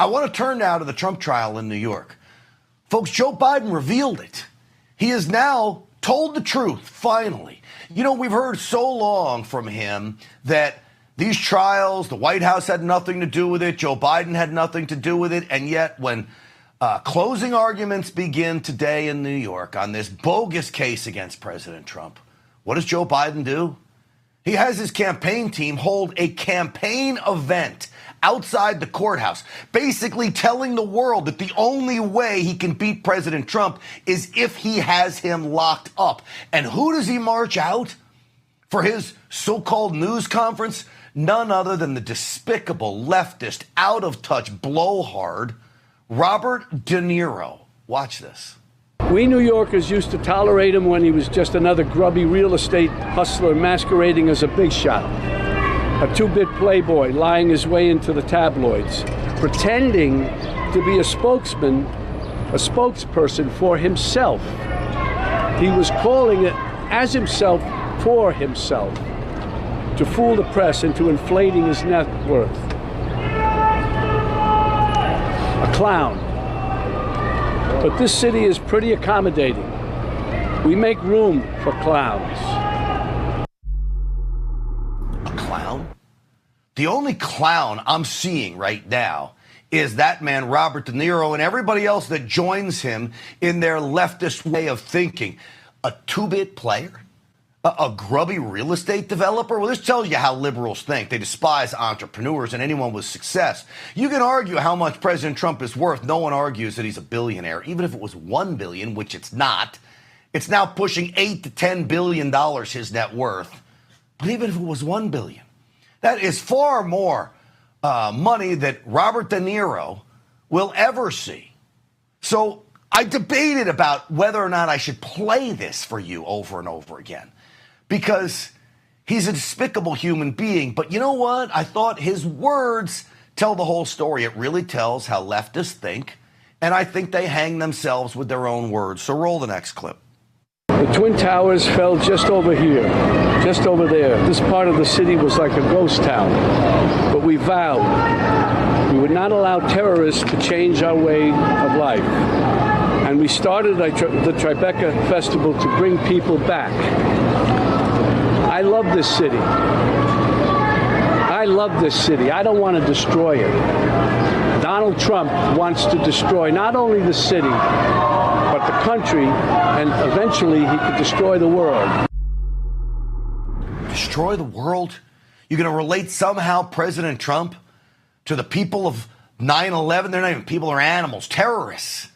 I want to turn now to the Trump trial in New York. Folks, Joe Biden revealed it. He has now told the truth, finally. You know, we've heard so long from him that these trials, the White House had nothing to do with it, Joe Biden had nothing to do with it, and yet when closing arguments begin today in New York on this bogus case against President Trump, what does Joe Biden do? He has his campaign team hold a campaign event outside the courthouse, basically telling the world that the only way he can beat President Trump is if he has him locked up. And who does he march out for his so-called news conference? None other than the despicable, leftist, out-of-touch, blowhard, Robert DeNiro. Watch this. We New Yorkers used to tolerate him when he was just another grubby real estate hustler masquerading as a big shot. A two-bit playboy lying his way into the tabloids, pretending to be a spokesperson for himself. He was calling it as himself for himself, to fool the press into inflating his net worth. A clown. But this city is pretty accommodating. We make room for clowns. A clown? The only clown I'm seeing right now is that man, Robert DeNiro, and everybody else that joins him in their leftist way of thinking. A two-bit player? A grubby real estate developer? Well, this tells you how liberals think. They despise entrepreneurs and anyone with success. You can argue how much President Trump is worth. No one argues that he's a billionaire. Even if it was $1 billion, which it's not, it's now pushing $8 to $10 billion his net worth. But even if it was $1 billion, that is far more money that Robert DeNiro will ever see. So I debated about whether or not I should play this for you over and over again, because he's a despicable human being. But you know what? I thought his words tell the whole story. It really tells how leftists think, and I think they hang themselves with their own words. So roll the next clip. The Twin Towers fell just over here, just over there. This part of the city was like a ghost town. But we vowed we would not allow terrorists to change our way of life. And we started the Tribeca Festival to bring people back. I love this city. I love this city. I don't want to destroy it. Donald Trump wants to destroy not only the city, but the country, and eventually he could destroy the world. Destroy the world? You're going to relate somehow President Trump to the people of 9/11? They're not even people, they're animals, terrorists.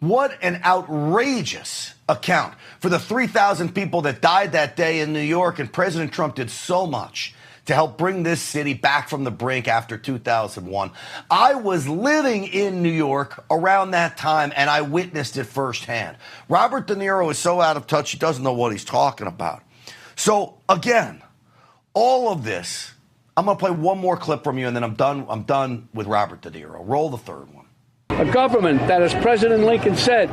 What an outrageous account for the 3,000 people that died that day in New York. And President Trump did so much to help bring this city back from the brink after 2001. I was living in New York around that time, and I witnessed it firsthand. Robert DeNiro is so out of touch, he doesn't know what he's talking about. So, again, all of this, I'm going to play one more clip from you, and then I'm done with Robert DeNiro. Roll the third one. A government that, as President Lincoln said,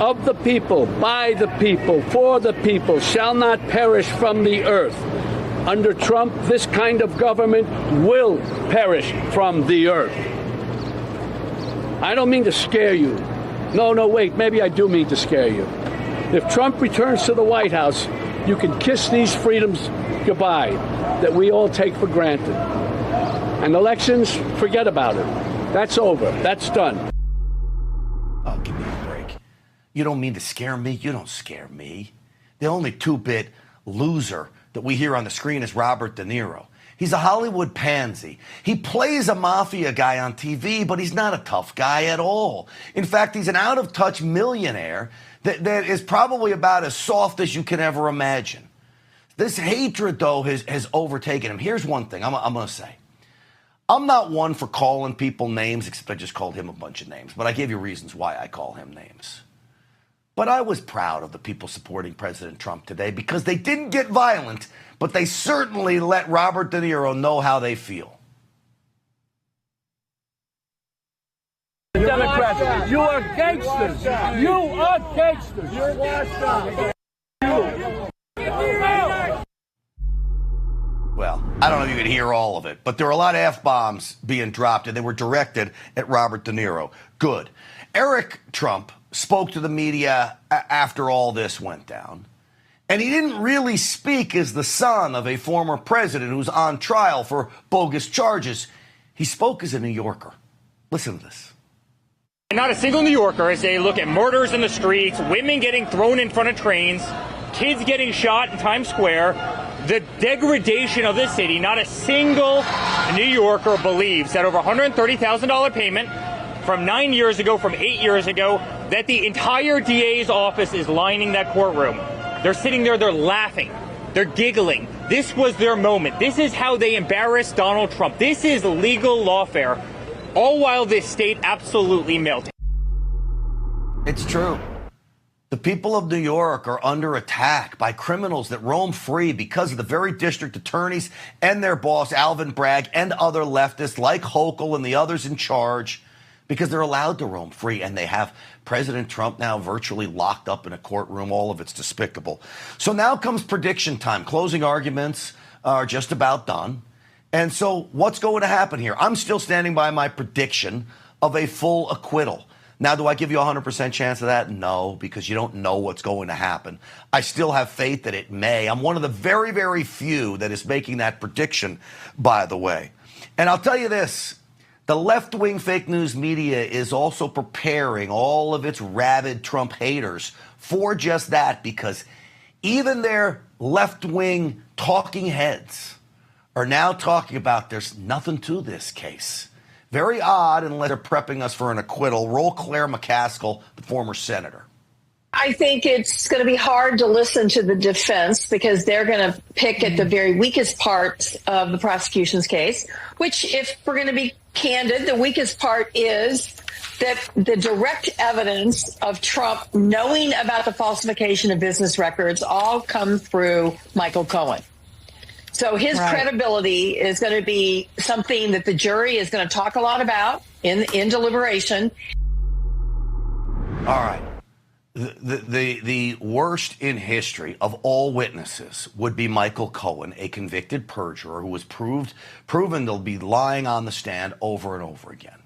of the people, by the people, for the people, shall not perish from the earth. Under Trump, this kind of government will perish from the earth. I don't mean to scare you. No, wait, maybe I do mean to scare you. If Trump returns to the White House, you can kiss these freedoms goodbye that we all take for granted. And elections, forget about it. That's over. That's done. Oh, give me a break. You don't mean to scare me? You don't scare me. The only two-bit loser that we hear on the screen is Robert DeNiro. He's a Hollywood pansy. He plays a mafia guy on TV, but he's not a tough guy at all. In fact, he's an out-of-touch millionaire that is probably about as soft as you can ever imagine. This hatred, though, has overtaken him. Here's one thing I'm going to say. I'm not one for calling people names, except I just called him a bunch of names. But I gave you reasons why I call him names. But I was proud of the people supporting President Trump today because they didn't get violent, but they certainly let Robert DeNiro know how they feel. Democrats, you are gangsters. You are gangsters. You're washed up. Well, I don't know if you could hear all of it, but there were a lot of F-bombs being dropped, and they were directed at Robert DeNiro. Good. Eric Trump spoke to the media after all this went down, and he didn't really speak as the son of a former president who's on trial for bogus charges. He spoke as a New Yorker. Listen to this. Not a single New Yorker, as they look at murders in the streets, women getting thrown in front of trains, kids getting shot in Times Square, the degradation of this city. Not a single New Yorker believes that over $130,000 payment from 9 years ago, from 8 years ago, that the entire DA's office is lining that courtroom. They're sitting there, they're laughing, they're giggling. This was their moment. This is how they embarrassed Donald Trump. This is legal lawfare, all while this state absolutely melted. It's true. The people of New York are under attack by criminals that roam free because of the very district attorneys and their boss, Alvin Bragg, and other leftists like Hochul and the others in charge, because they're allowed to roam free, and they have President Trump now virtually locked up in a courtroom. All of it's despicable. So now comes prediction time. Closing arguments are just about done. And so what's going to happen here? I'm still standing by my prediction of a full acquittal. Now, do I give you a 100% chance of that? No, because you don't know what's going to happen. I still have faith that it may. I'm one of the very, very few that is making that prediction, by the way. And I'll tell you this. The left-wing fake news media is also preparing all of its rabid Trump haters for just that, because even their left-wing talking heads are now talking about there's nothing to this case. Very odd, unless they're prepping us for an acquittal. Roll Claire McCaskill, the former senator. I think it's going to be hard to listen to the defense, because they're going to pick at the very weakest parts of the prosecution's case, which, if we're going to be candid, the weakest part is that the direct evidence of Trump knowing about the falsification of business records all come through Michael Cohen. So his credibility is going to be something that the jury is going to talk a lot about in deliberation. All right. The worst in history of all witnesses would be Michael Cohen, a convicted perjurer who was proven to be lying on the stand over and over again.